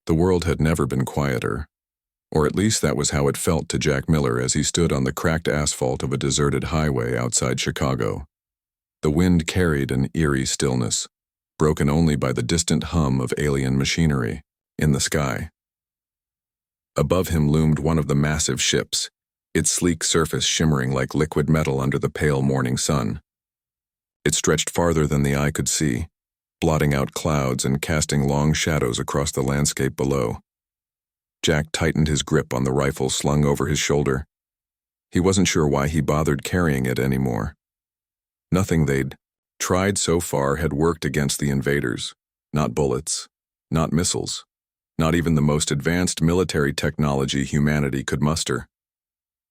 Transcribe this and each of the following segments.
The world had never been quieter, or at least that was how it felt to Jack Miller as he stood on the cracked asphalt of a deserted highway outside Chicago. The wind carried an eerie stillness, broken only by the distant hum of alien machinery in the sky. Above him loomed one of the massive ships, its sleek surface shimmering like liquid metal under the pale morning sun. It stretched farther than the eye could see, blotting out clouds and casting long shadows across the landscape below. Jack tightened his grip on the rifle slung over his shoulder. He wasn't sure why he bothered carrying it anymore. Nothing they'd tried so far had worked against the invaders. Not bullets, not missiles, not even the most advanced military technology humanity could muster.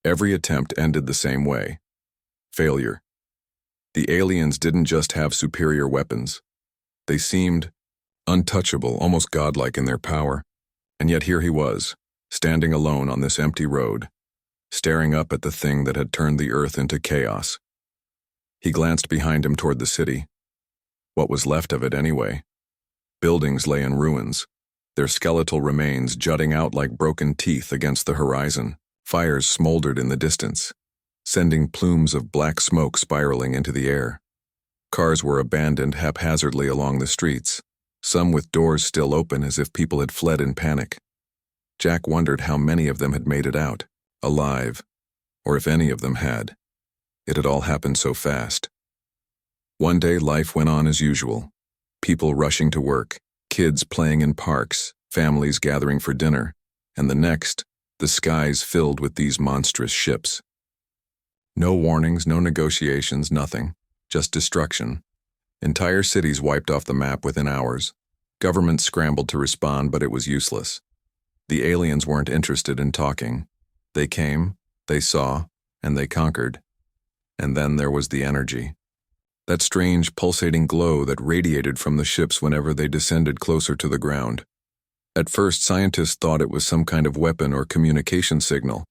Every attempt ended the same way: failure. The aliens didn't just have superior weapons. They seemed untouchable, almost godlike in their power. And yet here he was, standing alone on this empty road, staring up at the thing that had turned the earth into chaos. He glanced behind him toward the city. What was left of it anyway? Buildings lay in ruins, their skeletal remains jutting out like broken teeth against the horizon. Fires smoldered in the distance, sending plumes of black smoke spiraling into the air. Cars were abandoned haphazardly along the streets, some with doors still open as if people had fled in panic. Jack wondered how many of them had made it out, alive, or if any of them had. It had all happened so fast. One day life went on as usual, people rushing to work, kids playing in parks, families gathering for dinner, and the next, the skies filled with these monstrous ships. No warnings, no negotiations, nothing, just destruction. Entire cities wiped off the map within hours. Governments scrambled to respond, but it was useless. The aliens weren't interested in talking. They came, they saw, and they conquered. And then there was the energy. That strange, pulsating glow that radiated from the ships whenever they descended closer to the ground. At first, scientists thought it was some kind of weapon or communication signal.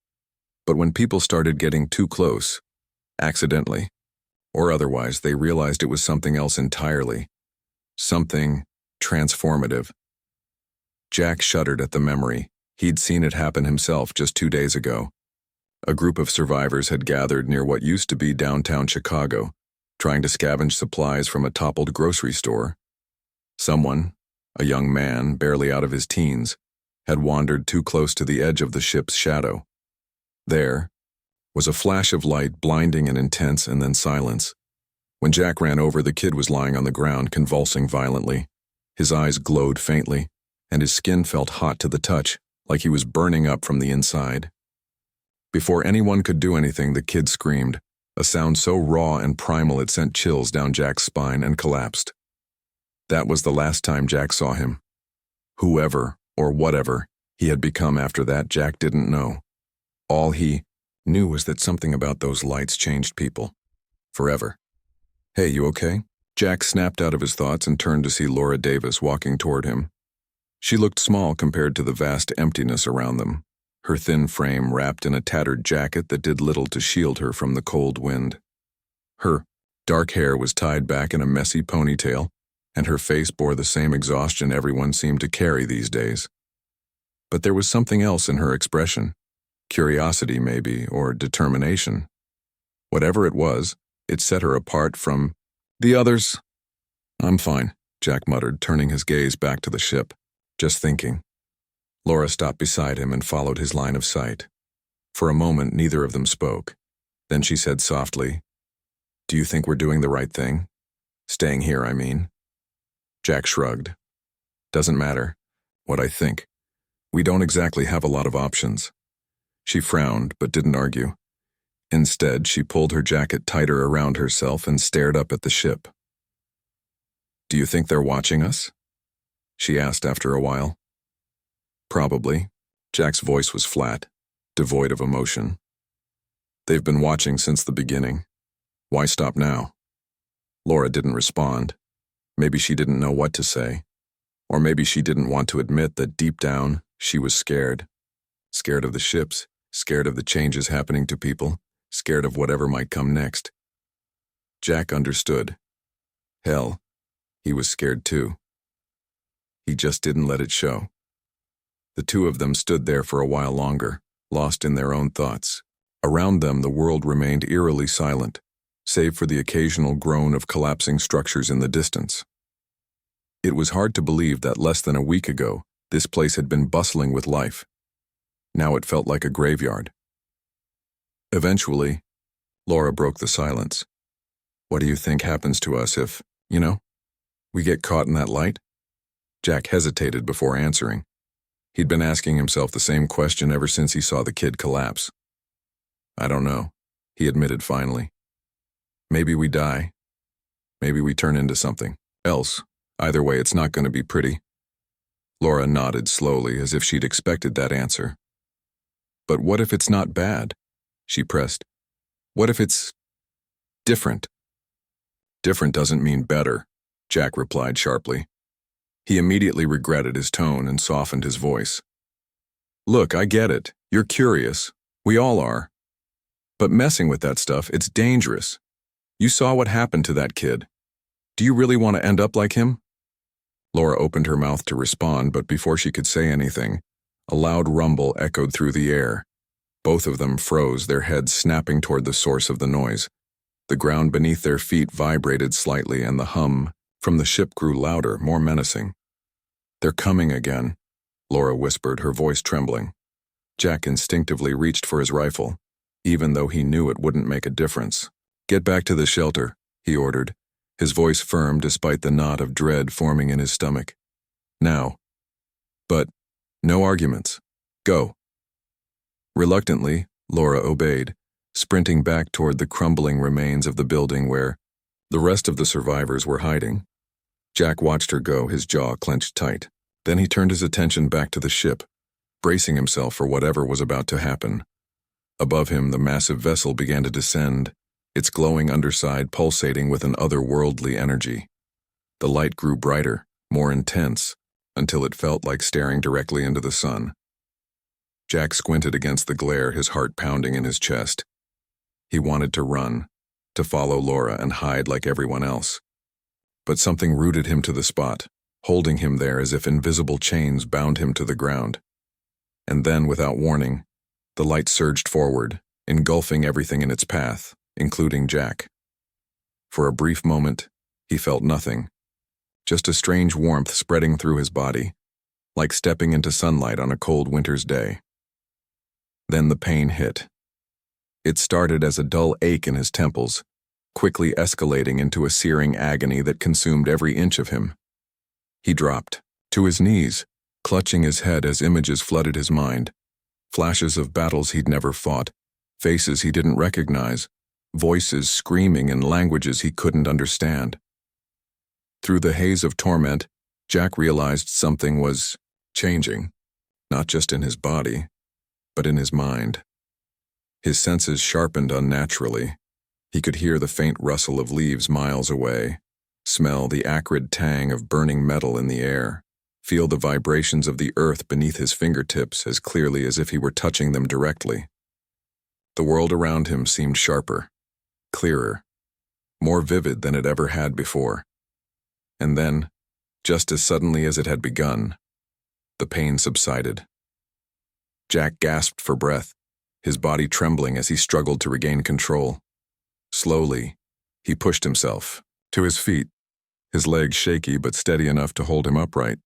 But when people started getting too close, accidentally, or otherwise, they realized it was something else entirely. Something transformative. Jack shuddered at the memory. He'd seen it happen himself just 2 days ago. A group of survivors had gathered near what used to be downtown Chicago, trying to scavenge supplies from a toppled grocery store. Someone, a young man barely out of his teens, had wandered too close to the edge of the ship's shadow. There was a flash of light, blinding and intense, and then silence. When Jack ran over, the kid was lying on the ground, convulsing violently. His eyes glowed faintly, and his skin felt hot to the touch, like he was burning up from the inside. Before anyone could do anything, the kid screamed, a sound so raw and primal it sent chills down Jack's spine, and collapsed. That was the last time Jack saw him. Whoever, or whatever, he had become after that, Jack didn't know. All he knew was that something about those lights changed people. Forever. "Hey, you okay?" Jack snapped out of his thoughts and turned to see Laura Davis walking toward him. She looked small compared to the vast emptiness around them, her thin frame wrapped in a tattered jacket that did little to shield her from the cold wind. Her dark hair was tied back in a messy ponytail, and her face bore the same exhaustion everyone seemed to carry these days. But there was something else in her expression. Curiosity, maybe, or determination. Whatever it was, it set her apart from the others. "I'm fine," Jack muttered, turning his gaze back to the ship. "Just thinking." Laura stopped beside him and followed his line of sight. For a moment, neither of them spoke. Then she said softly, "Do you think we're doing the right thing? Staying here, I mean." Jack shrugged. "Doesn't matter what I think. We don't exactly have a lot of options." She frowned, but didn't argue. Instead, she pulled her jacket tighter around herself and stared up at the ship. "Do you think they're watching us?" she asked after a while. "Probably." Jack's voice was flat, devoid of emotion. "They've been watching since the beginning. Why stop now?" Laura didn't respond. Maybe she didn't know what to say. Or maybe she didn't want to admit that deep down, she was scared. Scared of the ships, scared of the changes happening to people, scared of whatever might come next. Jack understood. Hell, he was scared too. He just didn't let it show. The two of them stood there for a while longer, lost in their own thoughts. Around them, the world remained eerily silent, save for the occasional groan of collapsing structures in the distance. It was hard to believe that less than a week ago, this place had been bustling with life. Now it felt like a graveyard. Eventually, Laura broke the silence. What do you think happens to us if, we get caught in that light? Jack hesitated before answering. He'd been asking himself the same question ever since he saw the kid collapse. I don't know, he admitted finally. Maybe we die. Maybe we turn into something else. Either way, it's not going to be pretty. Laura nodded slowly as if she'd expected that answer. But what if it's not bad? She pressed. What if it's different? Different doesn't mean better, Jack replied sharply. He immediately regretted his tone and softened his voice. Look, I get it. You're curious. We all are. But messing with that stuff, it's dangerous. You saw what happened to that kid. Do you really want to end up like him? Laura opened her mouth to respond, but before she could say anything, a loud rumble echoed through the air. Both of them froze, their heads snapping toward the source of the noise. The ground beneath their feet vibrated slightly, and the hum from the ship grew louder, more menacing. They're coming again, Laura whispered, her voice trembling. Jack instinctively reached for his rifle, even though he knew it wouldn't make a difference. Get back to the shelter, he ordered, his voice firm despite the knot of dread forming in his stomach. Now. But no arguments. Go. Reluctantly, Laura obeyed, sprinting back toward the crumbling remains of the building where the rest of the survivors were hiding. Jack watched her go, his jaw clenched tight. Then he turned his attention back to the ship, bracing himself for whatever was about to happen. Above him, the massive vessel began to descend, its glowing underside pulsating with an otherworldly energy. The light grew brighter, more intense, until it felt like staring directly into the sun. Jack squinted against the glare, his heart pounding in his chest. He wanted to run, to follow Laura and hide like everyone else. But something rooted him to the spot, holding him there as if invisible chains bound him to the ground. And then, without warning, the light surged forward, engulfing everything in its path, including Jack. For a brief moment, he felt nothing, just a strange warmth spreading through his body, like stepping into sunlight on a cold winter's day. Then the pain hit. It started as a dull ache in his temples, quickly escalating into a searing agony that consumed every inch of him. He dropped, to his knees, clutching his head as images flooded his mind. Flashes of battles he'd never fought, faces he didn't recognize, voices screaming in languages he couldn't understand. Through the haze of torment, Jack realized something was changing, not just in his body, but in his mind. His senses sharpened unnaturally. He could hear the faint rustle of leaves miles away, smell the acrid tang of burning metal in the air, feel the vibrations of the earth beneath his fingertips as clearly as if he were touching them directly. The world around him seemed sharper, clearer, more vivid than it ever had before. And then, just as suddenly as it had begun, the pain subsided. Jack gasped for breath, his body trembling as he struggled to regain control. Slowly, he pushed himself to his feet, his legs shaky but steady enough to hold him upright.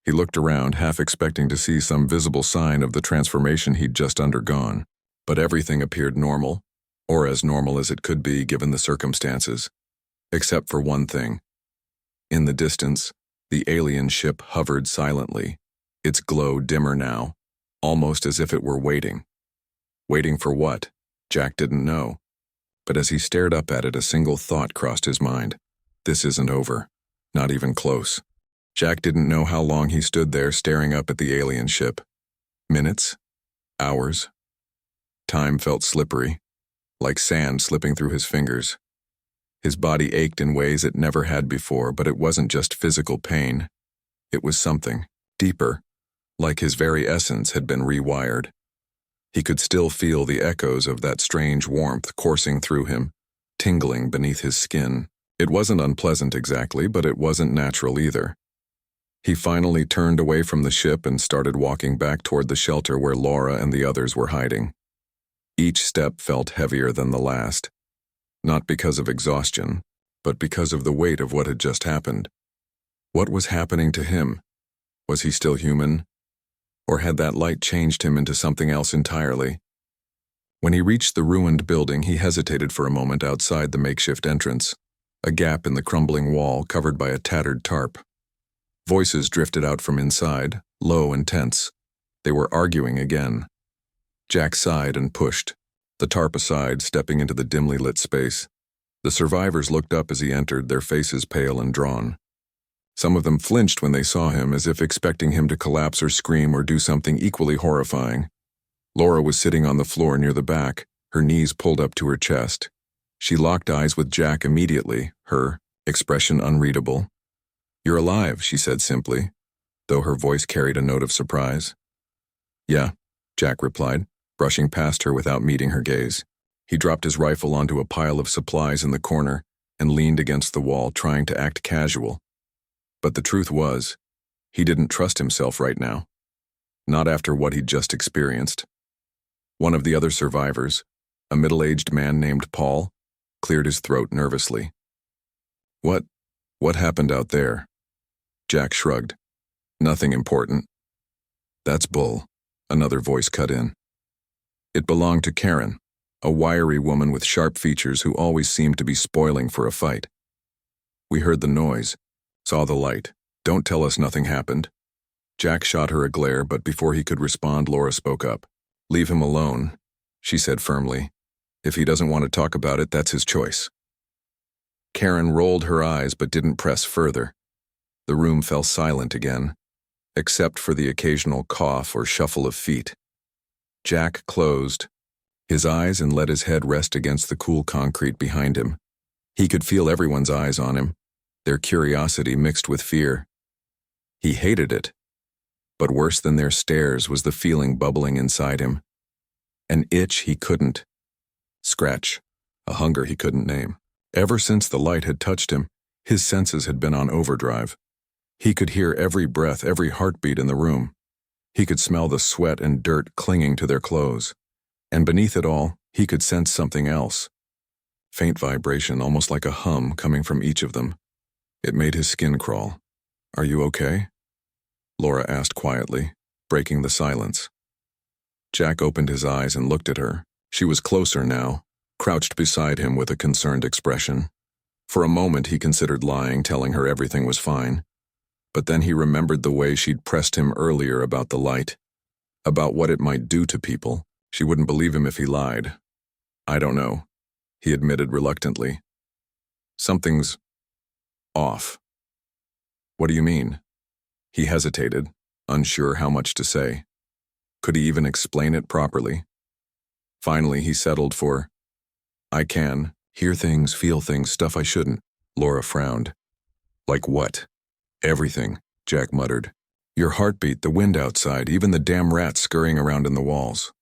He looked around, half expecting to see some visible sign of the transformation he'd just undergone, but everything appeared normal, or as normal as it could be given the circumstances, except for one thing. In the distance, the alien ship hovered silently, its glow dimmer now, almost as if it were waiting. Waiting for what? Jack didn't know. But as he stared up at it, a single thought crossed his mind. This isn't over. Not even close. Jack didn't know how long he stood there staring up at the alien ship. Minutes? Hours? Time felt slippery, like sand slipping through his fingers. His body ached in ways it never had before, but it wasn't just physical pain. It was something deeper, like his very essence had been rewired. He could still feel the echoes of that strange warmth coursing through him, tingling beneath his skin. It wasn't unpleasant exactly, but it wasn't natural either. He finally turned away from the ship and started walking back toward the shelter where Laura and the others were hiding. Each step felt heavier than the last, not because of exhaustion, but because of the weight of what had just happened. What was happening to him? Was he still human? Or had that light changed him into something else entirely? When he reached the ruined building, he hesitated for a moment outside the makeshift entrance, a gap in the crumbling wall covered by a tattered tarp. Voices drifted out from inside, low and tense. They were arguing again. Jack sighed and pushed, the tarp aside, stepping into the dimly lit space. The survivors looked up as he entered, their faces pale and drawn. Some of them flinched when they saw him, as if expecting him to collapse or scream or do something equally horrifying. Laura was sitting on the floor near the back, her knees pulled up to her chest. She locked eyes with Jack immediately, her expression unreadable. "You're alive," she said simply, though her voice carried a note of surprise. "Yeah," Jack replied, brushing past her without meeting her gaze. He dropped his rifle onto a pile of supplies in the corner and leaned against the wall, trying to act casual. But the truth was, he didn't trust himself right now. Not after what he'd just experienced. One of the other survivors, a middle-aged man named Paul, cleared his throat nervously. What happened out there?" Jack shrugged. "Nothing important." "That's bull," another voice cut in. It belonged to Karen, a wiry woman with sharp features who always seemed to be spoiling for a fight. "We heard the noise, saw the light. Don't tell us nothing happened." Jack shot her a glare, but before he could respond, Laura spoke up. "Leave him alone," she said firmly. "If he doesn't want to talk about it, that's his choice." Karen rolled her eyes but didn't press further. The room fell silent again, except for the occasional cough or shuffle of feet. Jack closed his eyes and let his head rest against the cool concrete behind him. He could feel everyone's eyes on him, their curiosity mixed with fear. He hated it, but worse than their stares was the feeling bubbling inside him. An itch he couldn't scratch, a hunger he couldn't name. Ever since the light had touched him, his senses had been on overdrive. He could hear every breath, every heartbeat in the room. He could smell the sweat and dirt clinging to their clothes. And beneath it all, he could sense something else. Faint vibration, almost like a hum, coming from each of them. It made his skin crawl. "Are you okay?" Laura asked quietly, breaking the silence. Jack opened his eyes and looked at her. She was closer now, crouched beside him with a concerned expression. For a moment he considered lying, telling her everything was fine. But then he remembered the way she'd pressed him earlier about the light, about what it might do to people. She wouldn't believe him if he lied. "I don't know," he admitted reluctantly. "Something's off." "What do you mean?" He hesitated, unsure how much to say. Could he even explain it properly? Finally, he settled for, "I can hear things, feel things, stuff I shouldn't." Laura frowned. "Like what?" "Everything," Jack muttered. "Your heartbeat, the wind outside, even the damn rats scurrying around in the walls."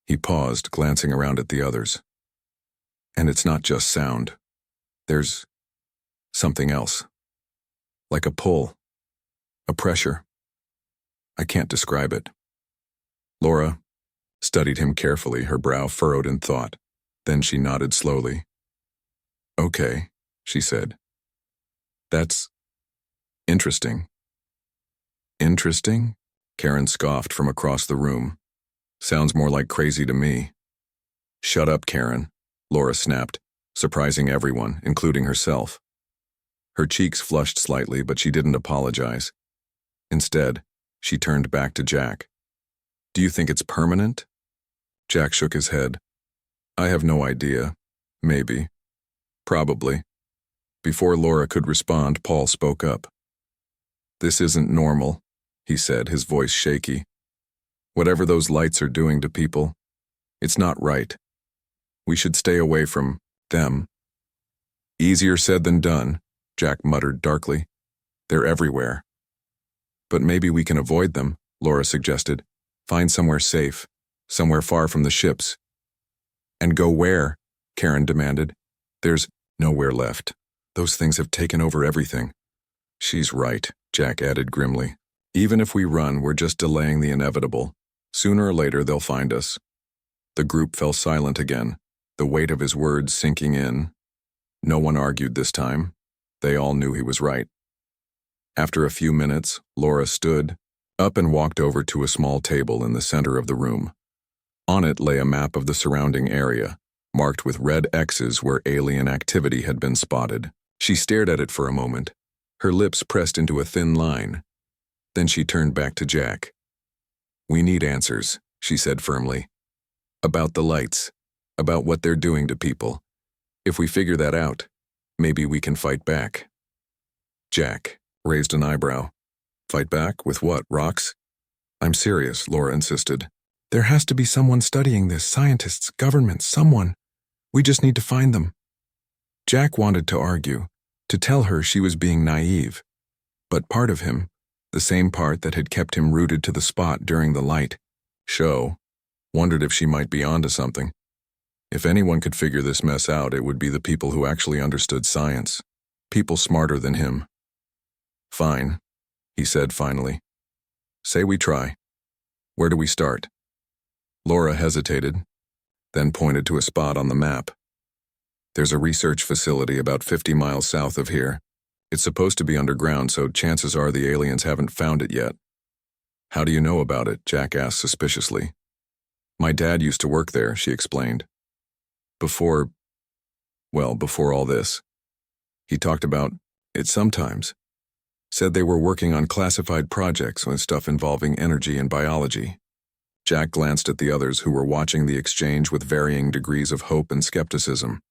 He paused, glancing around at the others. "And it's not just sound. There's something else. Like a pull. A pressure. I can't describe it." Laura studied him carefully, her brow furrowed in thought. Then she nodded slowly. "Okay," she said. "That's interesting." "Interesting?" Karen scoffed from across the room. "Sounds more like crazy to me." "Shut up, Karen," Laura snapped, surprising everyone, including herself. Her cheeks flushed slightly, but she didn't apologize. Instead, she turned back to Jack. "Do you think it's permanent?" Jack shook his head. "I have no idea. Maybe. Probably." Before Laura could respond, Paul spoke up. "This isn't normal," he said, his voice shaky. "Whatever those lights are doing to people, it's not right. We should stay away from them." "Easier said than done," Jack muttered darkly. "They're everywhere." "But maybe we can avoid them," Laura suggested. "Find somewhere safe, somewhere far from the ships." "And go where?" Karen demanded. "There's nowhere left. Those things have taken over everything. She's right, Jack added grimly. Even if we run, we're just delaying the inevitable. Sooner or later, they'll find us. The group fell silent again, the weight of his words sinking in. No one argued this time. They all knew he was right. After a few minutes, Laura stood up and walked over to a small table in the center of the room. On it lay a map of the surrounding area, marked with red X's where alien activity had been spotted. She stared at it for a moment, her lips pressed into a thin line. Then she turned back to Jack. "We need answers," she said firmly. "About the lights, about what they're doing to people. If we figure that out, maybe we can fight back." Jack raised an eyebrow. "Fight back? With what, rocks?" "I'm serious," Laura insisted. "There has to be someone studying this, scientists, government, someone. We just need to find them." Jack wanted to argue, to tell her she was being naive. But part of him, the same part that had kept him rooted to the spot during the light show, wondered if she might be onto something. If anyone could figure this mess out, it would be the people who actually understood science. People smarter than him. "Fine," he said finally. "Say we try. Where do we start?" Laura hesitated, then pointed to a spot on the map. "There's a research facility about 50 miles south of here. It's supposed to be underground, so chances are the aliens haven't found it yet." "How do you know about it?" Jack asked suspiciously. "My dad used to work there," she explained. Before all this. He talked about it sometimes. Said they were working on classified projects with stuff involving energy and biology." Jack glanced at the others who were watching the exchange with varying degrees of hope and skepticism.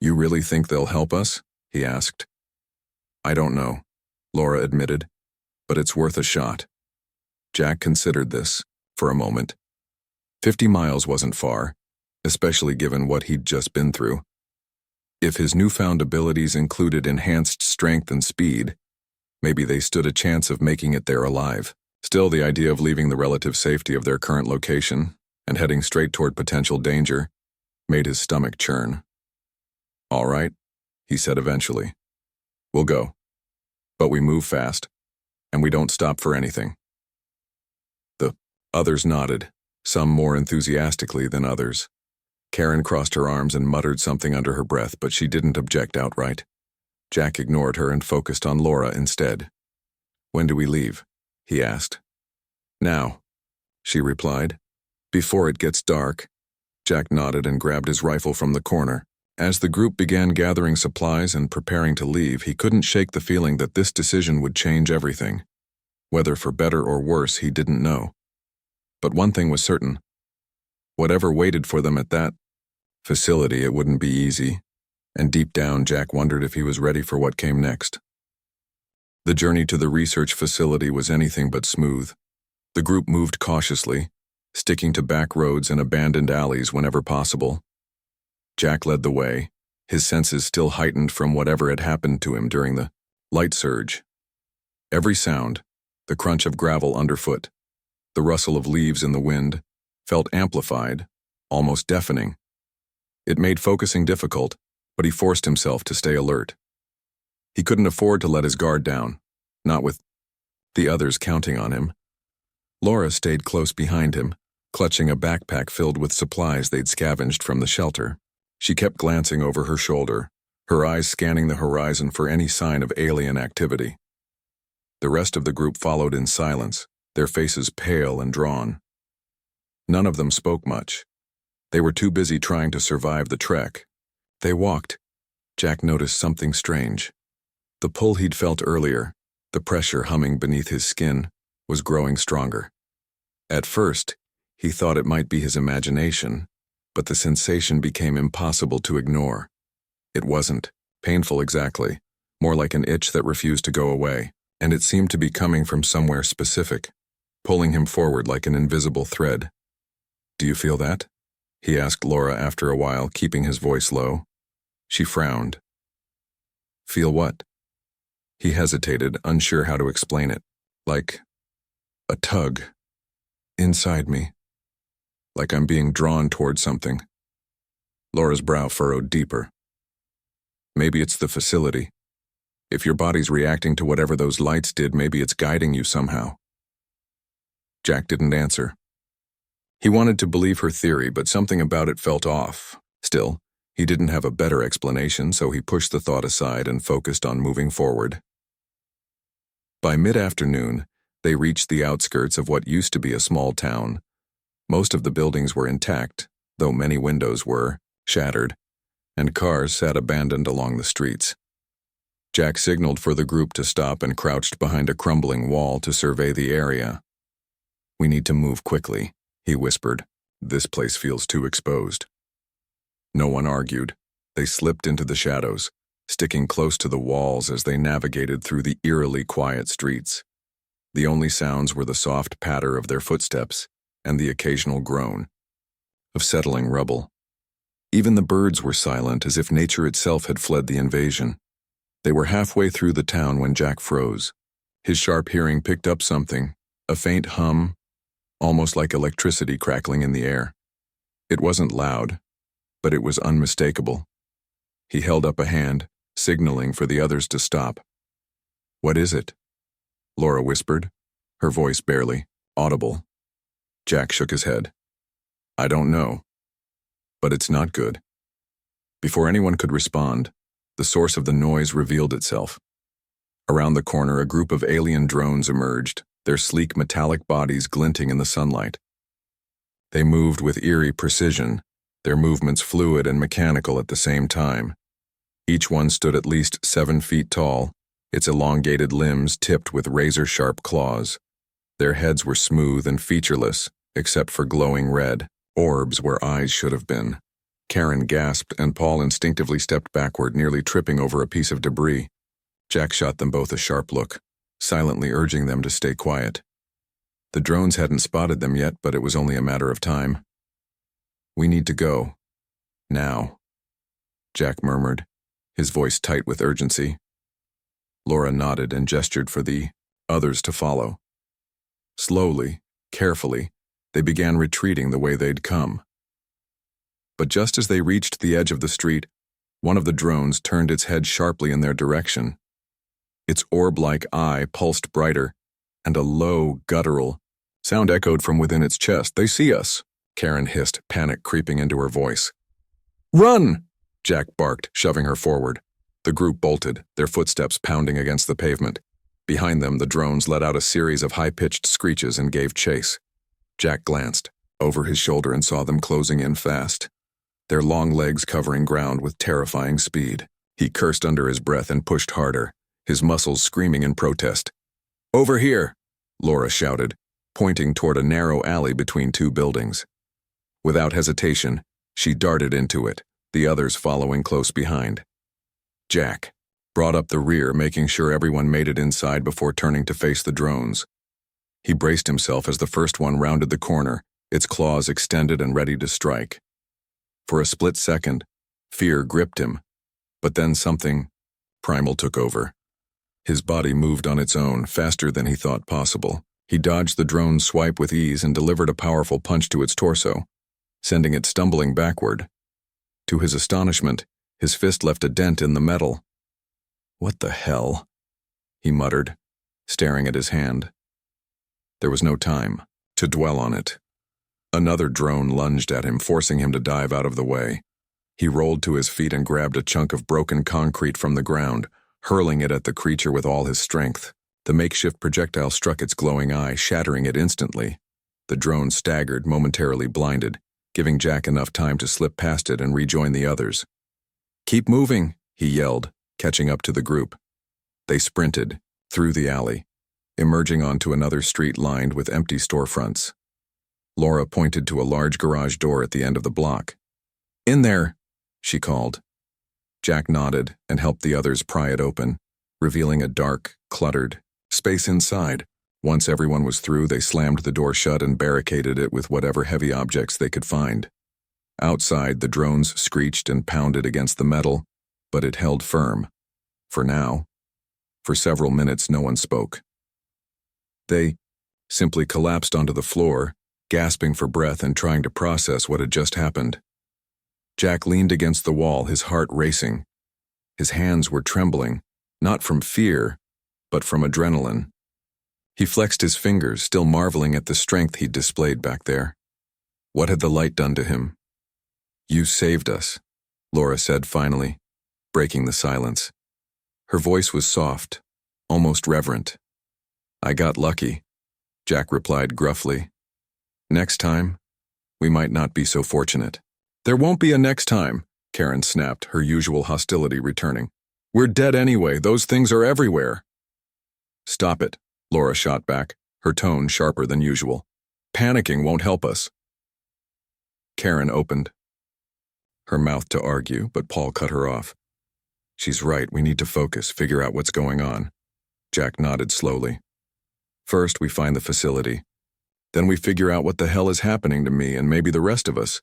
"You really think they'll help us?" he asked. "I don't know," Laura admitted, "but it's worth a shot." Jack considered this for a moment. 50 miles wasn't far, especially given what he'd just been through. If his newfound abilities included enhanced strength and speed, maybe they stood a chance of making it there alive. Still, the idea of leaving the relative safety of their current location and heading straight toward potential danger made his stomach churn. "All right," he said eventually. "We'll go. But we move fast, and we don't stop for anything." The others nodded, some more enthusiastically than others. Karen crossed her arms and muttered something under her breath, but she didn't object outright. Jack ignored her and focused on Laura instead. "When do we leave?" he asked. "Now," she replied. "Before it gets dark." Jack nodded and grabbed his rifle from the corner. As the group began gathering supplies and preparing to leave, he couldn't shake the feeling that this decision would change everything. Whether for better or worse, he didn't know. But one thing was certain. Whatever waited for them at that facility, it wouldn't be easy. And deep down, Jack wondered if he was ready for what came next. The journey to the research facility was anything but smooth. The group moved cautiously, sticking to back roads and abandoned alleys whenever possible. Jack led the way, his senses still heightened from whatever had happened to him during the light surge. Every sound, the crunch of gravel underfoot, the rustle of leaves in the wind, felt amplified, almost deafening. It made focusing difficult, but he forced himself to stay alert. He couldn't afford to let his guard down, not with the others counting on him. Laura stayed close behind him, clutching a backpack filled with supplies they'd scavenged from the shelter. She kept glancing over her shoulder, her eyes scanning the horizon for any sign of alien activity. The rest of the group followed in silence, their faces pale and drawn. None of them spoke much. They were too busy trying to survive the trek. They walked. Jack noticed something strange. The pull he'd felt earlier, the pressure humming beneath his skin, was growing stronger. At first, he thought it might be his imagination, but the sensation became impossible to ignore. It wasn't painful exactly, more like an itch that refused to go away, and it seemed to be coming from somewhere specific, pulling him forward like an invisible thread. "Do you feel that?" he asked Laura after a while, keeping his voice low. She frowned. "Feel what?" He hesitated, unsure how to explain it. "Like a tug. Inside me. Like I'm being drawn toward something." Laura's brow furrowed deeper. "Maybe it's the facility. If your body's reacting to whatever those lights did, maybe it's guiding you somehow. Jack didn't answer. He wanted to believe her theory, but something about it felt off. Still, he didn't have a better explanation, so he pushed the thought aside and focused on moving forward. By mid-afternoon, they reached the outskirts of what used to be a small town. Most of the buildings were intact, though many windows were shattered, and cars sat abandoned along the streets. Jack signaled for the group to stop and crouched behind a crumbling wall to survey the area. "We need to move quickly," he whispered. "This place feels too exposed." No one argued. They slipped into the shadows, sticking close to the walls as they navigated through the eerily quiet streets. The only sounds were the soft patter of their footsteps and the occasional groan of settling rubble. Even the birds were silent, as if nature itself had fled the invasion. They were halfway through the town when Jack froze. His sharp hearing picked up something, a faint hum, almost like electricity crackling in the air. It wasn't loud, but it was unmistakable. He held up a hand, signaling for the others to stop. "What is it?" Laura whispered, her voice barely audible. Jack shook his head. "I don't know, but it's not good." Before anyone could respond, the source of the noise revealed itself. Around the corner, a group of alien drones emerged, their sleek metallic bodies glinting in the sunlight. They moved with eerie precision, their movements fluid and mechanical at the same time. Each one stood at least 7 feet tall, its elongated limbs tipped with razor-sharp claws. Their heads were smooth and featureless, except for glowing red orbs where eyes should have been. Karen gasped, and Paul instinctively stepped backward, nearly tripping over a piece of debris. Jack shot them both a sharp look, silently urging them to stay quiet. The drones hadn't spotted them yet, but it was only a matter of time. "We need to go. Now," Jack murmured, his voice tight with urgency. Laura nodded and gestured for the others to follow. Slowly, carefully, they began retreating the way they'd come. But just as they reached the edge of the street, one of the drones turned its head sharply in their direction. Its orb-like eye pulsed brighter, and a low, guttural sound echoed from within its chest. "They see us," Karen hissed, panic creeping into her voice. "Run!" Jack barked, shoving her forward. The group bolted, their footsteps pounding against the pavement. Behind them, the drones let out a series of high-pitched screeches and gave chase. Jack glanced over his shoulder and saw them closing in fast, their long legs covering ground with terrifying speed. He cursed under his breath and pushed harder, his muscles screaming in protest. "Over here!" Laura shouted, pointing toward a narrow alley between 2 buildings. Without hesitation, she darted into it, the others following close behind. Jack brought up the rear, making sure everyone made it inside before turning to face the drones. He braced himself as the first one rounded the corner, its claws extended and ready to strike. For a split second, fear gripped him, but then something primal took over. His body moved on its own, faster than he thought possible. He dodged the drone's swipe with ease and delivered a powerful punch to its torso, sending it stumbling backward. To his astonishment, his fist left a dent in the metal. "What the hell?" he muttered, staring at his hand. There was no time to dwell on it. Another drone lunged at him, forcing him to dive out of the way. He rolled to his feet and grabbed a chunk of broken concrete from the ground, hurling it at the creature with all his strength. The makeshift projectile struck its glowing eye, shattering it instantly. The drone staggered, momentarily blinded, giving Jack enough time to slip past it and rejoin the others. "Keep moving," he yelled, catching up to the group. They sprinted through the alley, emerging onto another street lined with empty storefronts. Laura pointed to a large garage door at the end of the block. "In there," she called. Jack nodded and helped the others pry it open, revealing a dark, cluttered space inside. Once everyone was through, they slammed the door shut and barricaded it with whatever heavy objects they could find. Outside, the drones screeched and pounded against the metal, but it held firm. For now. For several minutes, no one spoke. They simply collapsed onto the floor, gasping for breath and trying to process what had just happened. Jack leaned against the wall, his heart racing. His hands were trembling, Not from fear, but from adrenaline. He flexed his fingers, still marveling at the strength he'd displayed back there. What had the light done to him? "You saved us," Laura said finally, breaking the silence. Her voice was soft, almost reverent. "I got lucky," Jack replied gruffly. "Next time, we might not be so fortunate." "There won't be a next time," Karen snapped, her usual hostility returning. "We're dead anyway, those things are everywhere." "Stop it," Laura shot back, her tone sharper than usual. "Panicking won't help us." Karen opened her mouth to argue, but Paul cut her off. "She's right, we need to focus, figure out what's going on." Jack nodded slowly. "First, we find the facility. Then we figure out what the hell is happening to me and maybe the rest of us."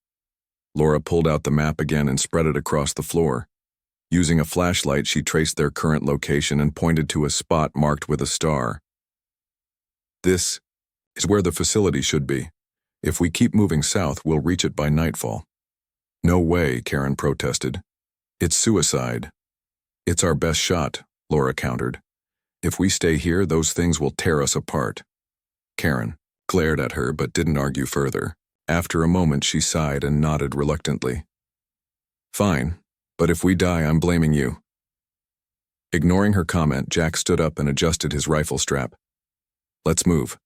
Laura pulled out the map again and spread it across the floor. Using a flashlight, she traced their current location and pointed to a spot marked with a star. "This is where the facility should be. If we keep moving south, we'll reach it by nightfall." "No way," Karen protested. "It's suicide." "It's our best shot," Laura countered. "If we stay here, those things will tear us apart." Karen glared at her but didn't argue further. After a moment, she sighed and nodded reluctantly. "Fine, but if we die, I'm blaming you." Ignoring her comment, Jack stood up and adjusted his rifle strap. "Let's move.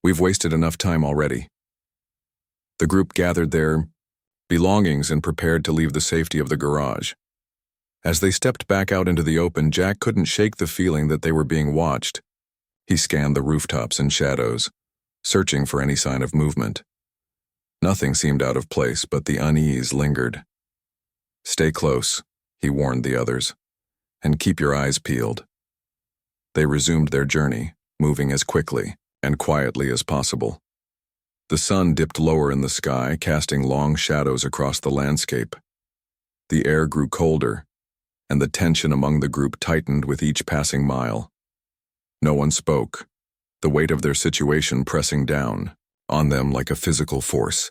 We've wasted enough time already." The group gathered their belongings and prepared to leave the safety of the garage. As they stepped back out into the open, Jack couldn't shake the feeling that they were being watched. He scanned the rooftops and shadows, searching for any sign of movement. Nothing seemed out of place, but the unease lingered. "Stay close," he warned the others, "and keep your eyes peeled." They resumed their journey, moving as quickly and quietly as possible. The sun dipped lower in the sky, casting long shadows across the landscape. The air grew colder, and the tension among the group tightened with each passing mile. No one spoke, the weight of their situation pressing down on them like a physical force.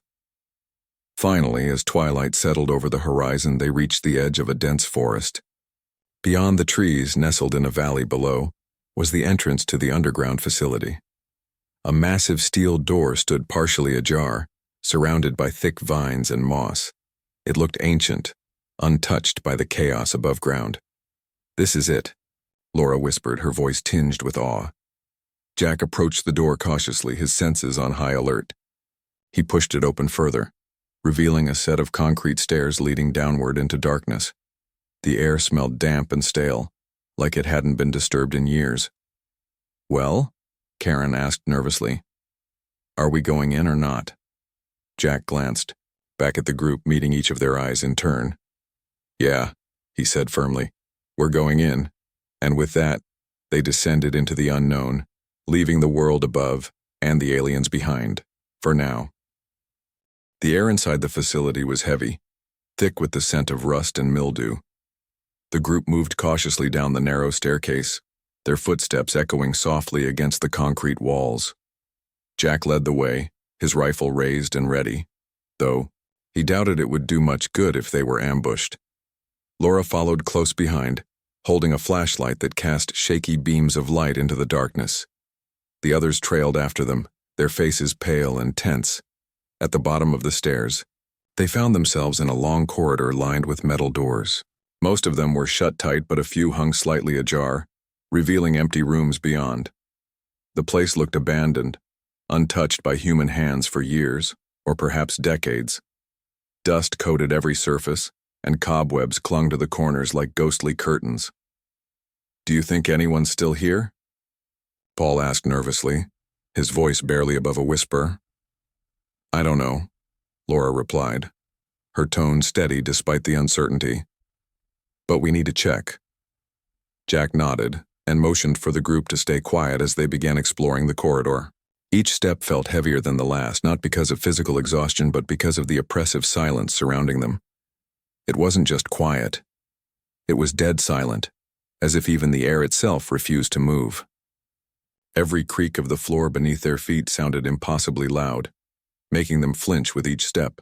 Finally, as twilight settled over the horizon, they reached the edge of a dense forest. Beyond the trees, nestled in a valley below, was the entrance to the underground facility. A massive steel door stood partially ajar, surrounded by thick vines and moss. It looked ancient, untouched by the chaos above ground. "This is it," Laura whispered, her voice tinged with awe. Jack approached the door cautiously, his senses on high alert. He pushed it open further, revealing a set of concrete stairs leading downward into darkness. The air smelled damp and stale, like it hadn't been disturbed in years. "Well?" Karen asked nervously. "Are we going in or not?" Jack glanced, back at the group, meeting each of their eyes in turn. "Yeah," he said firmly. "We're going in." And with that, they descended into the unknown, leaving the world above and the aliens behind, for now. The air inside the facility was heavy, thick with the scent of rust and mildew. The group moved cautiously down the narrow staircase, their footsteps echoing softly against the concrete walls. Jack led the way, his rifle raised and ready, though he doubted it would do much good if they were ambushed. Laura followed close behind, holding a flashlight that cast shaky beams of light into the darkness. The others trailed after them, their faces pale and tense. At the bottom of the stairs, they found themselves in a long corridor lined with metal doors. Most of them were shut tight, but a few hung slightly ajar, revealing empty rooms beyond. The place looked abandoned, untouched by human hands for years, or perhaps decades. Dust coated every surface, and cobwebs clung to the corners like ghostly curtains. "Do you think anyone's still here?" Paul asked nervously, his voice barely above a whisper. "I don't know," Laura replied, her tone steady despite the uncertainty. "But we need to check." Jack nodded and motioned for the group to stay quiet as they began exploring the corridor. Each step felt heavier than the last, not because of physical exhaustion but because of the oppressive silence surrounding them. It wasn't just quiet. It was dead silent, as if even the air itself refused to move. Every creak of the floor beneath their feet sounded impossibly loud, making them flinch with each step.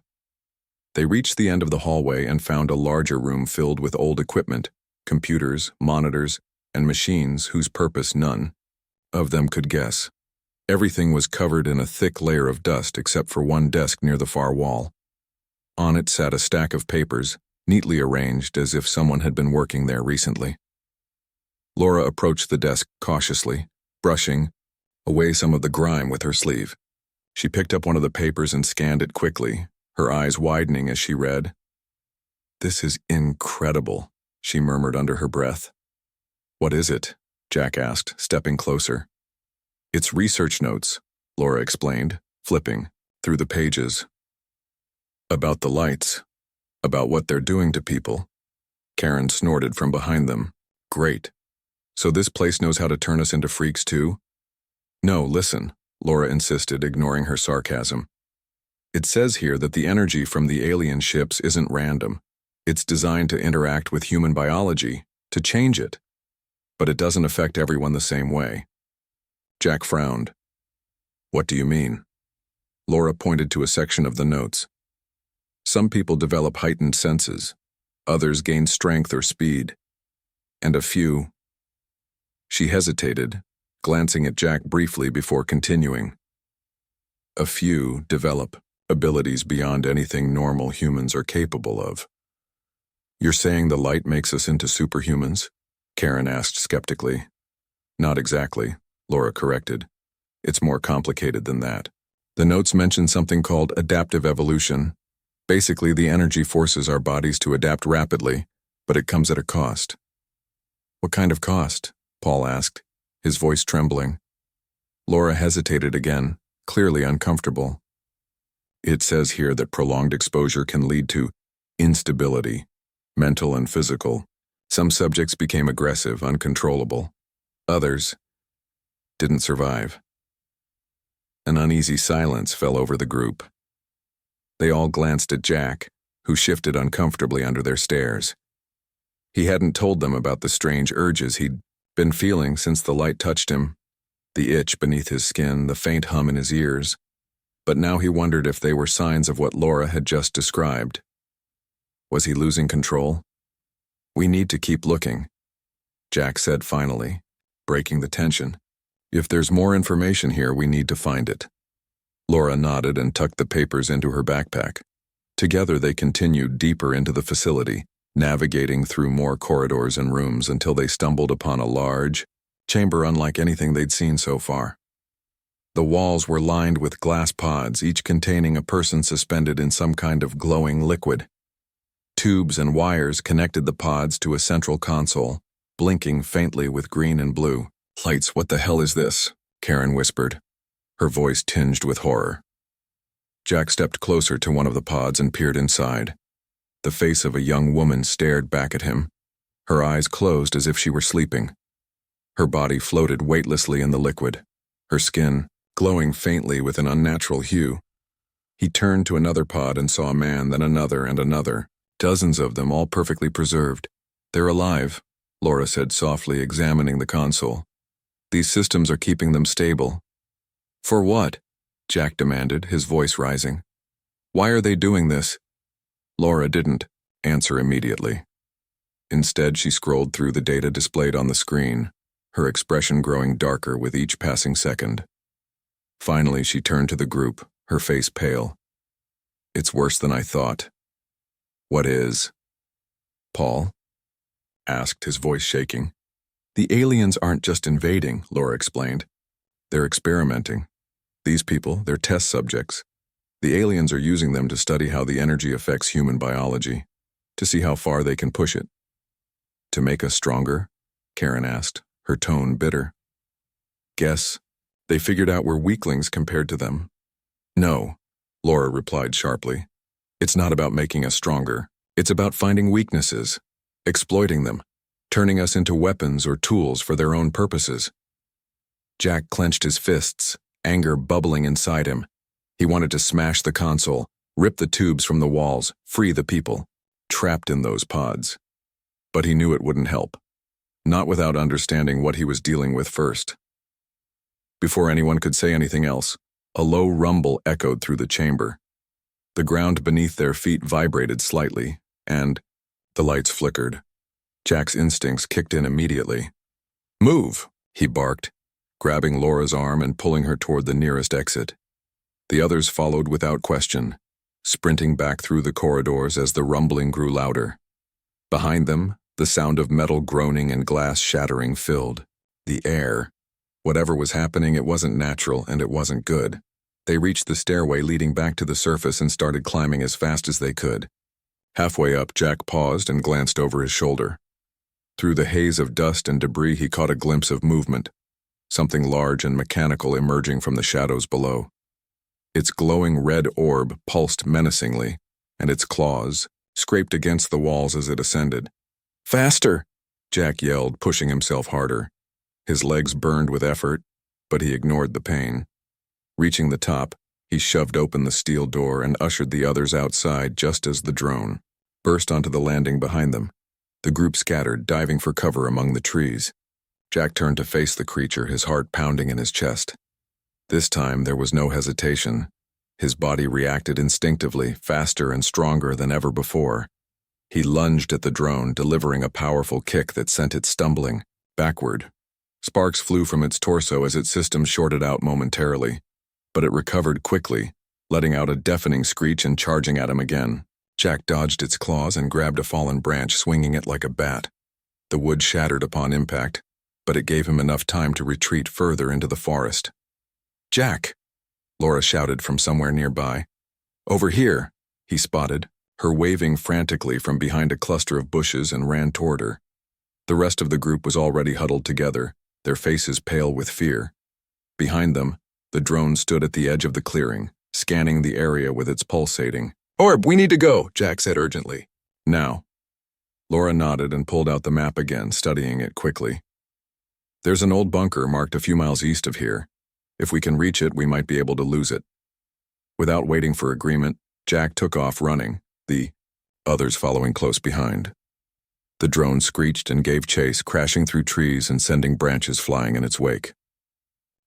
They reached the end of the hallway and found a larger room filled with old equipment, computers, monitors, and machines whose purpose none of them could guess. Everything was covered in a thick layer of dust except for one desk near the far wall. On it sat a stack of papers, neatly arranged as if someone had been working there recently. Laura approached the desk cautiously, brushing away some of the grime with her sleeve. She picked up one of the papers and scanned it quickly, her eyes widening as she read. "This is incredible," she murmured under her breath. "What is it?" Jack asked, stepping closer. "It's research notes," Laura explained, flipping through the pages. "About the lights. About what they're doing to people." Karen snorted from behind them. "Great. So this place knows how to turn us into freaks too?" "No, listen," Laura insisted, ignoring her sarcasm. "It says here that the energy from the alien ships isn't random. It's designed to interact with human biology, to change it. But it doesn't affect everyone the same way." Jack frowned. "What do you mean?" Laura pointed to a section of the notes. "Some people develop heightened senses. Others gain strength or speed. And a few—" She hesitated, glancing at Jack briefly before continuing. "A few develop abilities beyond anything normal humans are capable of." "You're saying the light makes us into superhumans?" Karen asked skeptically. "Not exactly," Laura corrected. "It's more complicated than that. The notes mention something called adaptive evolution. Basically, the energy forces our bodies to adapt rapidly, but it comes at a cost." "What kind of cost?" Paul asked, his voice trembling. Laura hesitated again, clearly uncomfortable. "It says here that prolonged exposure can lead to instability, mental and physical. Some subjects became aggressive, uncontrollable. Others didn't survive." An uneasy silence fell over the group. They all glanced at Jack, who shifted uncomfortably under their stares. He hadn't told them about the strange urges he'd been feeling since the light touched him, the itch beneath his skin, the faint hum in his ears. But now he wondered if they were signs of what Laura had just described. Was he losing control? "We need to keep looking," Jack said finally, breaking the tension. "If there's more information here, we need to find it." Laura nodded and tucked the papers into her backpack. Together they continued deeper into the facility, navigating through more corridors and rooms until they stumbled upon a large chamber unlike anything they'd seen so far. The walls were lined with glass pods, each containing a person suspended in some kind of glowing liquid. Tubes and wires connected the pods to a central console, blinking faintly with green and blue. "Lights, what the hell is this?" Karen whispered, her voice tinged with horror. Jack stepped closer to one of the pods and peered inside. The face of a young woman stared back at him, her eyes closed as if she were sleeping. Her body floated weightlessly in the liquid, her skin glowing faintly with an unnatural hue. He turned to another pod and saw a man, then another and another, dozens of them, all perfectly preserved. "They're alive," Laura said softly, examining the console. "These systems are keeping them stable." "For what?" Jack demanded, his voice rising. "Why are they doing this?" Laura didn't answer immediately. Instead, she scrolled through the data displayed on the screen, her expression growing darker with each passing second. Finally, she turned to the group, her face pale. "It's worse than I thought." "What is?" Paul asked, his voice shaking. "The aliens aren't just invading," Laura explained. "They're experimenting. These people, they're test subjects. The aliens are using them to study how the energy affects human biology, to see how far they can push it." "To make us stronger?" Karen asked, her tone bitter. "Guess they figured out we're weaklings compared to them." "No," Laura replied sharply. "It's not about making us stronger. It's about finding weaknesses, exploiting them, turning us into weapons or tools for their own purposes." Jack clenched his fists, anger bubbling inside him. He wanted to smash the console, rip the tubes from the walls, free the people, trapped in those pods. But he knew it wouldn't help. Not without understanding what he was dealing with first. Before anyone could say anything else, a low rumble echoed through the chamber. The ground beneath their feet vibrated slightly, and the lights flickered. Jack's instincts kicked in immediately. Move, he barked, grabbing Laura's arm and pulling her toward the nearest exit. The others followed without question, sprinting back through the corridors as the rumbling grew louder. Behind them, the sound of metal groaning and glass shattering filled the air. Whatever was happening, it wasn't natural and it wasn't good. They reached the stairway leading back to the surface and started climbing as fast as they could. Halfway up, Jack paused and glanced over his shoulder. Through the haze of dust and debris, he caught a glimpse of movement, something large and mechanical emerging from the shadows below. Its glowing red orb pulsed menacingly, and its claws scraped against the walls as it ascended. "Faster!" Jack yelled, pushing himself harder. His legs burned with effort, but he ignored the pain. Reaching the top, he shoved open the steel door and ushered the others outside just as the drone burst onto the landing behind them. The group scattered, diving for cover among the trees. Jack turned to face the creature, his heart pounding in his chest. This time, there was no hesitation. His body reacted instinctively, faster and stronger than ever before. He lunged at the drone, delivering a powerful kick that sent it stumbling backward. Sparks flew from its torso as its system shorted out momentarily, but it recovered quickly, letting out a deafening screech and charging at him again. Jack dodged its claws and grabbed a fallen branch, swinging it like a bat. The wood shattered upon impact, but it gave him enough time to retreat further into the forest. "Jack!" Laura shouted from somewhere nearby. "Over here!" he spotted, her waving frantically from behind a cluster of bushes, and ran toward her. The rest of the group was already huddled together, their faces pale with fear. Behind them, the drone stood at the edge of the clearing, scanning the area with its pulsating. "Orb, we need to go," Jack said urgently. "Now." Laura nodded and pulled out the map again, studying it quickly. "There's an old bunker marked a few miles east of here. If we can reach it, we might be able to lose it." Without waiting for agreement, Jack took off running, the others following close behind. The drone screeched and gave chase, crashing through trees and sending branches flying in its wake.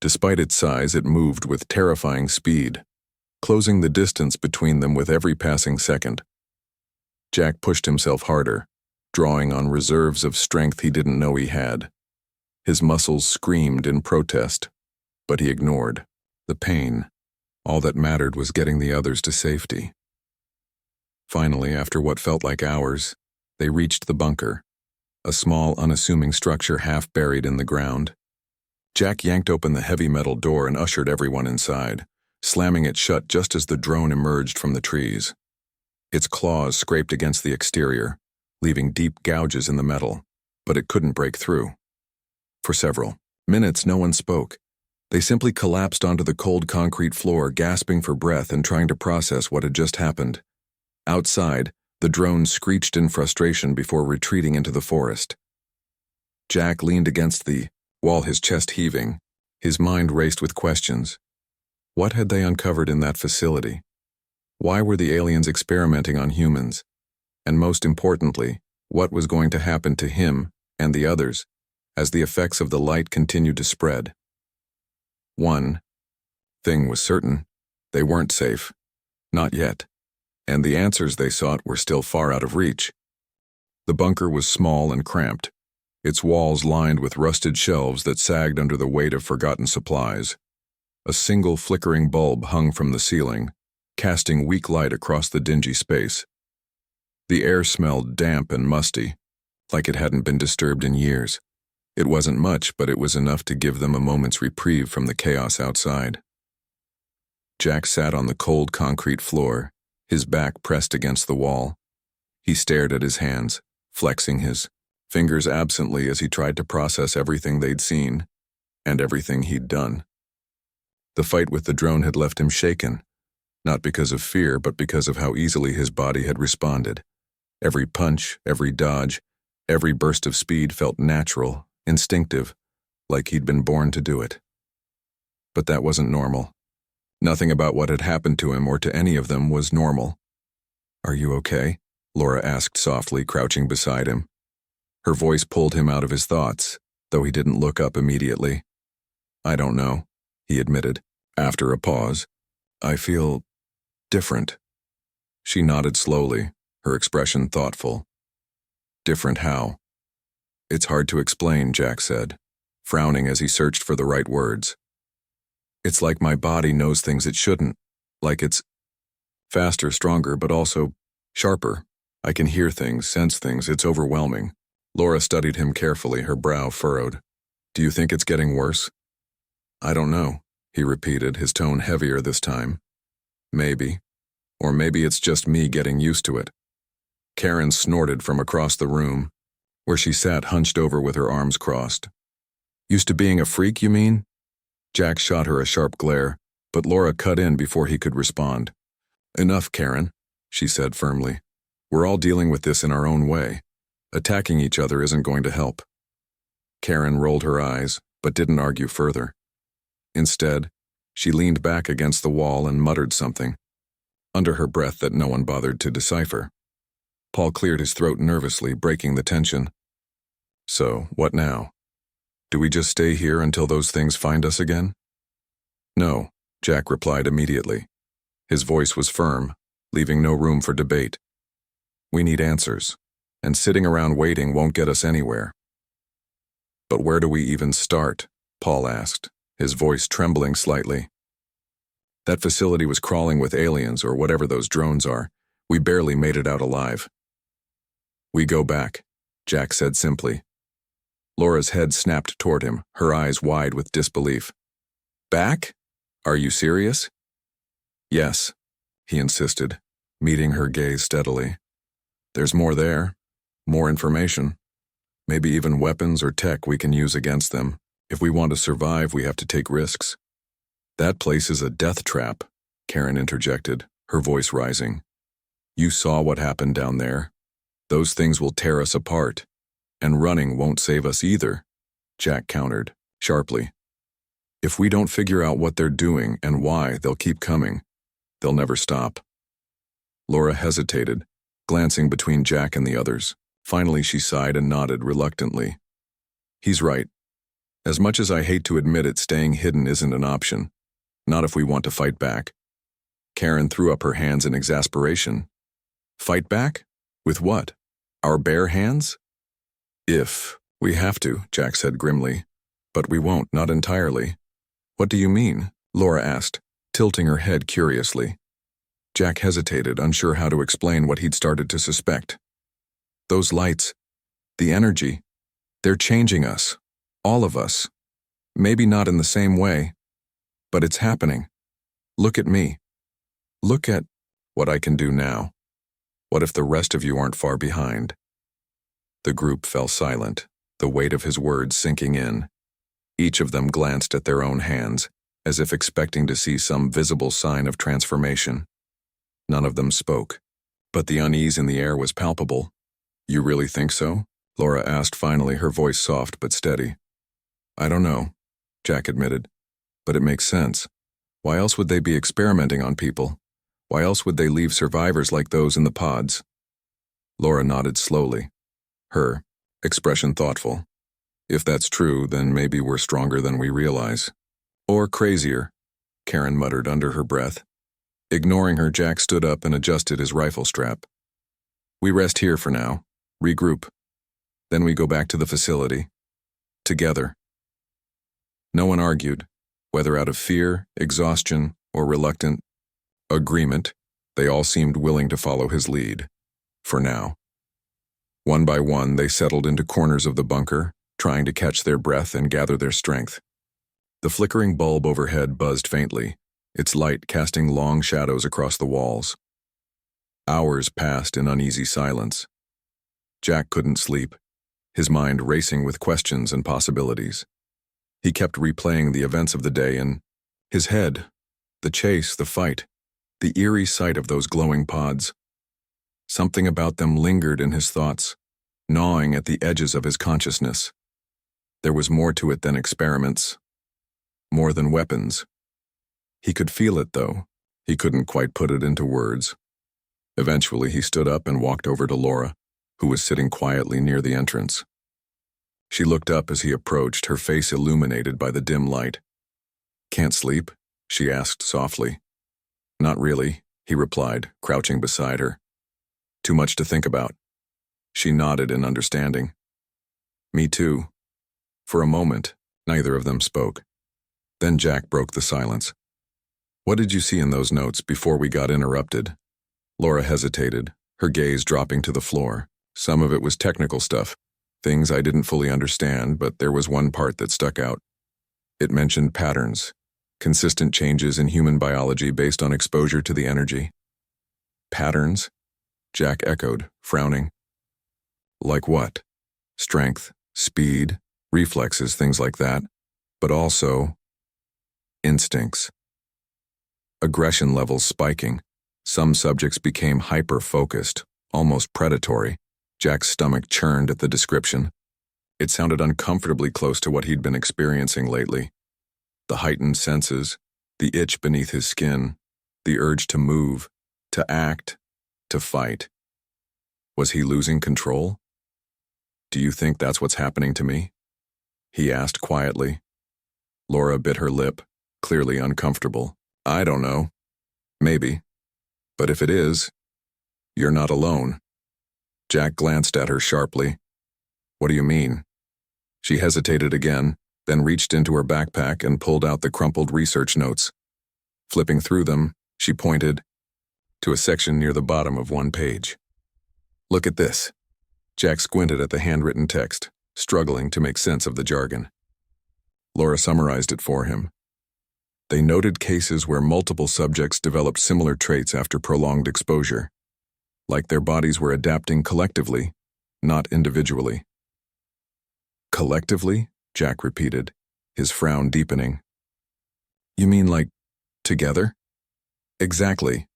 Despite its size, it moved with terrifying speed, closing the distance between them with every passing second. Jack pushed himself harder, drawing on reserves of strength he didn't know he had. His muscles screamed in protest, but he ignored the pain. All that mattered was getting the others to safety. Finally, after what felt like hours, they reached the bunker, a small, unassuming structure half buried in the ground. Jack yanked open the heavy metal door and ushered everyone inside, slamming it shut just as the drone emerged from the trees. Its claws scraped against the exterior, leaving deep gouges in the metal, but it couldn't break through. For several minutes, no one spoke. They simply collapsed onto the cold concrete floor, gasping for breath and trying to process what had just happened. Outside, the drone screeched in frustration before retreating into the forest. Jack leaned against the wall, his chest heaving. His mind raced with questions. What had they uncovered in that facility? Why were the aliens experimenting on humans? And most importantly, what was going to happen to him and the others as the effects of the light continued to spread? One thing was certain: they weren't safe. Not yet. And the answers they sought were still far out of reach. The bunker was small and cramped, its walls lined with rusted shelves that sagged under the weight of forgotten supplies. A single flickering bulb hung from the ceiling, casting weak light across the dingy space. The air smelled damp and musty, like it hadn't been disturbed in years. It wasn't much, but it was enough to give them a moment's reprieve from the chaos outside. Jack sat on the cold concrete floor, his back pressed against the wall. He stared at his hands, flexing his fingers absently as he tried to process everything they'd seen and everything he'd done. The fight with the drone had left him shaken, not because of fear, but because of how easily his body had responded. Every punch, every dodge, every burst of speed felt natural, instinctive, like he'd been born to do it. But that wasn't normal. Nothing about what had happened to him or to any of them was normal. "Are you okay?" Laura asked softly, crouching beside him. Her voice pulled him out of his thoughts, though he didn't look up immediately. "I don't know," he admitted, after a pause. "I feel different." She nodded slowly, her expression thoughtful. "Different how?" "It's hard to explain," Jack said. frowning as he searched for the right words. It's like my body knows things it shouldn't, like it's faster, stronger, but also sharper. I can hear things, sense things, it's overwhelming. Laura studied him carefully, her brow furrowed. Do you think it's getting worse? I don't know, he repeated, his tone heavier this time. Maybe. Or maybe it's just me getting used to it. Karen snorted from across the room, where she sat hunched over with her arms crossed. Used to being a freak, you mean? Jack shot her a sharp glare, but Laura cut in before he could respond. Enough, Karen, she said firmly. We're all dealing with this in our own way. Attacking each other isn't going to help. Karen rolled her eyes, but didn't argue further. Instead, she leaned back against the wall and muttered something, under her breath that no one bothered to decipher. Paul cleared his throat nervously, breaking the tension. So, what now? Do we just stay here until those things find us again? No, Jack replied immediately. His voice was firm, leaving no room for debate. We need answers, and sitting around waiting won't get us anywhere. But where do we even start? Paul asked, his voice trembling slightly. That facility was crawling with aliens or whatever those drones are. We barely made it out alive. We go back, Jack said simply. Laura's head snapped toward him, her eyes wide with disbelief. Back? Are you serious? Yes, he insisted, meeting her gaze steadily. There's more there, more information. Maybe even weapons or tech we can use against them. If we want to survive, we have to take risks. That place is a death trap, Karen interjected, her voice rising. You saw what happened down there. Those things will tear us apart. And running won't save us either, Jack countered, sharply. If we don't figure out what they're doing and why, they'll keep coming. They'll never stop. Laura hesitated, glancing between Jack and the others. Finally, she sighed and nodded reluctantly. He's right. As much as I hate to admit it, staying hidden isn't an option. Not if we want to fight back. Karen threw up her hands in exasperation. Fight back? With what? Our bare hands? If we have to, Jack said grimly. But we won't, not entirely. What do you mean? Laura asked, tilting her head curiously. Jack hesitated, unsure how to explain what he'd started to suspect. Those lights, the energy, they're changing us. All of us. Maybe not in the same way, but it's happening. Look at me. Look at what I can do now. What if the rest of you aren't far behind? The group fell silent, the weight of his words sinking in. Each of them glanced at their own hands, as if expecting to see some visible sign of transformation. None of them spoke, but the unease in the air was palpable. You really think so? Laura asked finally, her voice soft but steady. I don't know, Jack admitted, but it makes sense. Why else would they be experimenting on people? Why else would they leave survivors like those in the pods? Laura nodded slowly, her expression thoughtful. If that's true, then maybe we're stronger than we realize. Or crazier, Karen muttered under her breath. Ignoring her, Jack stood up and adjusted his rifle strap. We rest here for now, regroup. Then we go back to the facility. Together. No one argued, whether out of fear, exhaustion, or reluctant agreement. They all seemed willing to follow his lead. For now. One by one, they settled into corners of the bunker, trying to catch their breath and gather their strength. The flickering bulb overhead buzzed faintly, its light casting long shadows across the walls. Hours passed in uneasy silence. Jack couldn't sleep, his mind racing with questions and possibilities. He kept replaying the events of the day in his head, the chase, the fight, the eerie sight of those glowing pods. Something about them lingered in his thoughts, gnawing at the edges of his consciousness. There was more to it than experiments, more than weapons. He could feel it, though. He couldn't quite put it into words. Eventually, he stood up and walked over to Laura, who was sitting quietly near the entrance. She looked up as he approached, her face illuminated by the dim light. Can't sleep? She asked softly. Not really, he replied, crouching beside her. Too much to think about. She nodded in understanding. Me too. For a moment, Neither of them spoke. Then Jack broke the silence. "What did you see in those notes before we got interrupted?" Laura hesitated, her gaze dropping to the floor. Some of it was technical stuff, things I didn't fully understand, but there was one part that stuck out. It mentioned patterns, consistent changes in human biology based on exposure to the energy. "Patterns?" Jack echoed, frowning. "Like what?" "Strength, speed, reflexes, things like that. But also instincts. Aggression levels spiking. Some subjects became hyper-focused, almost predatory." Jack's stomach churned at the description. It sounded uncomfortably close to what he'd been experiencing lately. The heightened senses, the itch beneath his skin, the urge to move, to act, to fight. Was he losing control? "Do you think that's what's happening to me?" he asked quietly. Laura bit her lip, clearly uncomfortable. "I don't know. Maybe. But if it is, you're not alone." Jack glanced at her sharply. "What do you mean?" She hesitated again, then reached into her backpack and pulled out the crumpled research notes. Flipping through them, she pointed to a section near the bottom of one page. "Look at this." Jack squinted at the handwritten text, struggling to make sense of the jargon. Laura summarized it for him. They noted cases where multiple subjects developed similar traits after prolonged exposure, like their bodies were adapting collectively, not individually. "Collectively?" Jack repeated, his frown deepening. "You mean like together?" "Exactly,"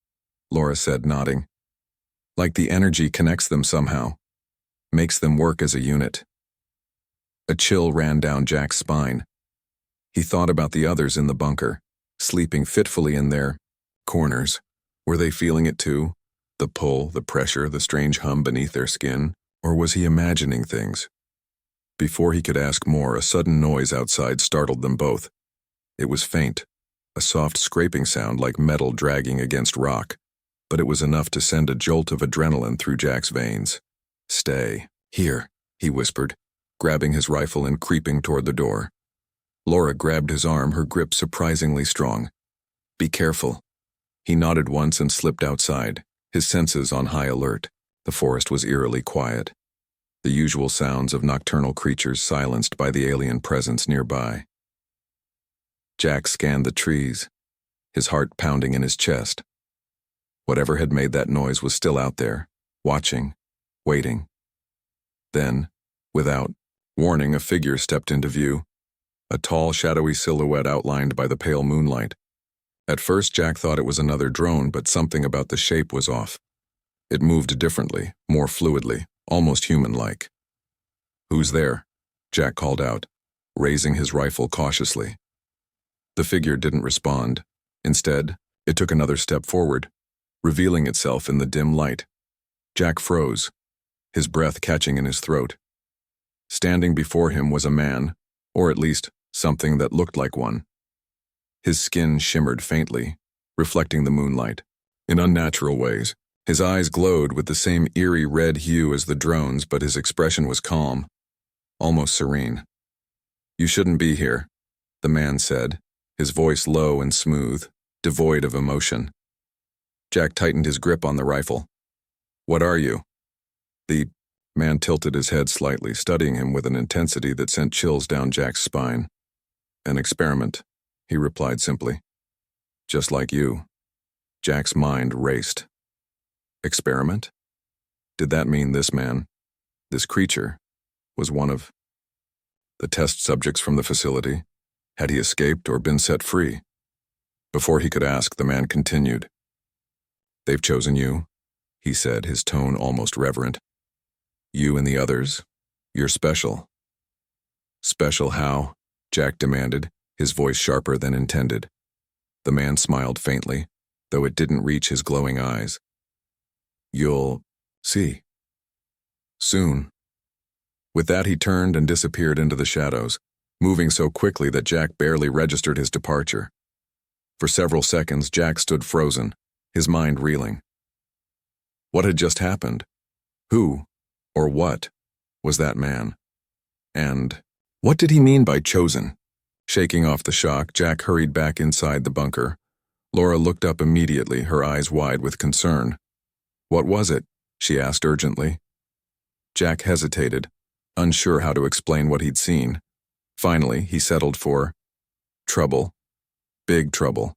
Laura said, nodding. "Like the energy connects them somehow, makes them work as a unit." A chill ran down Jack's spine. He thought about the others in the bunker, sleeping fitfully in their corners. Were they feeling it too? The pull, the pressure, the strange hum beneath their skin? Or was he imagining things? Before he could ask more, a sudden noise outside startled them both. It was faint, a soft scraping sound like metal dragging against rock, but it was enough to send a jolt of adrenaline through Jack's veins. "Stay. Here," he whispered, grabbing his rifle and creeping toward the door. Laura grabbed his arm, her grip surprisingly strong. "Be careful." He nodded once and slipped outside, his senses on high alert. The forest was eerily quiet, the usual sounds of nocturnal creatures silenced by the alien presence nearby. Jack scanned the trees, his heart pounding in his chest. Whatever had made that noise was still out there, watching, waiting. Then, without warning, a figure stepped into view, a tall, shadowy silhouette outlined by the pale moonlight. At first, Jack thought it was another drone, but something about the shape was off. It moved differently, more fluidly, almost human-like. "Who's there?" Jack called out, raising his rifle cautiously. The figure didn't respond. Instead, it took another step forward, revealing itself in the dim light. Jack froze, his breath catching in his throat. Standing before him was a man, or at least something that looked like one. His skin shimmered faintly, reflecting the moonlight. In unnatural ways, his eyes glowed with the same eerie red hue as the drone's, but his expression was calm, almost serene. "You shouldn't be here," the man said, his voice low and smooth, devoid of emotion. Jack tightened his grip on the rifle. "What are you?" The man tilted his head slightly, studying him with an intensity that sent chills down Jack's spine. "An experiment," he replied simply. "Just like you." Jack's mind raced. Experiment? Did that mean this man, this creature, was one of the test subjects from the facility? Had he escaped or been set free? Before he could ask, the man continued. "They've chosen you," he said, his tone almost reverent. "You and the others, you're special." "Special how?" Jack demanded, his voice sharper than intended. The man smiled faintly, though it didn't reach his glowing eyes. "You'll see. Soon." With that, he turned and disappeared into the shadows, moving so quickly that Jack barely registered his departure. For several seconds, Jack stood frozen, his mind reeling. What had just happened? Who, or what, was that man? And what did he mean by chosen? Shaking off the shock, Jack hurried back inside the bunker. Laura looked up immediately, her eyes wide with concern. "What was it?" she asked urgently. Jack hesitated, unsure how to explain what he'd seen. Finally, he settled for trouble. Big trouble.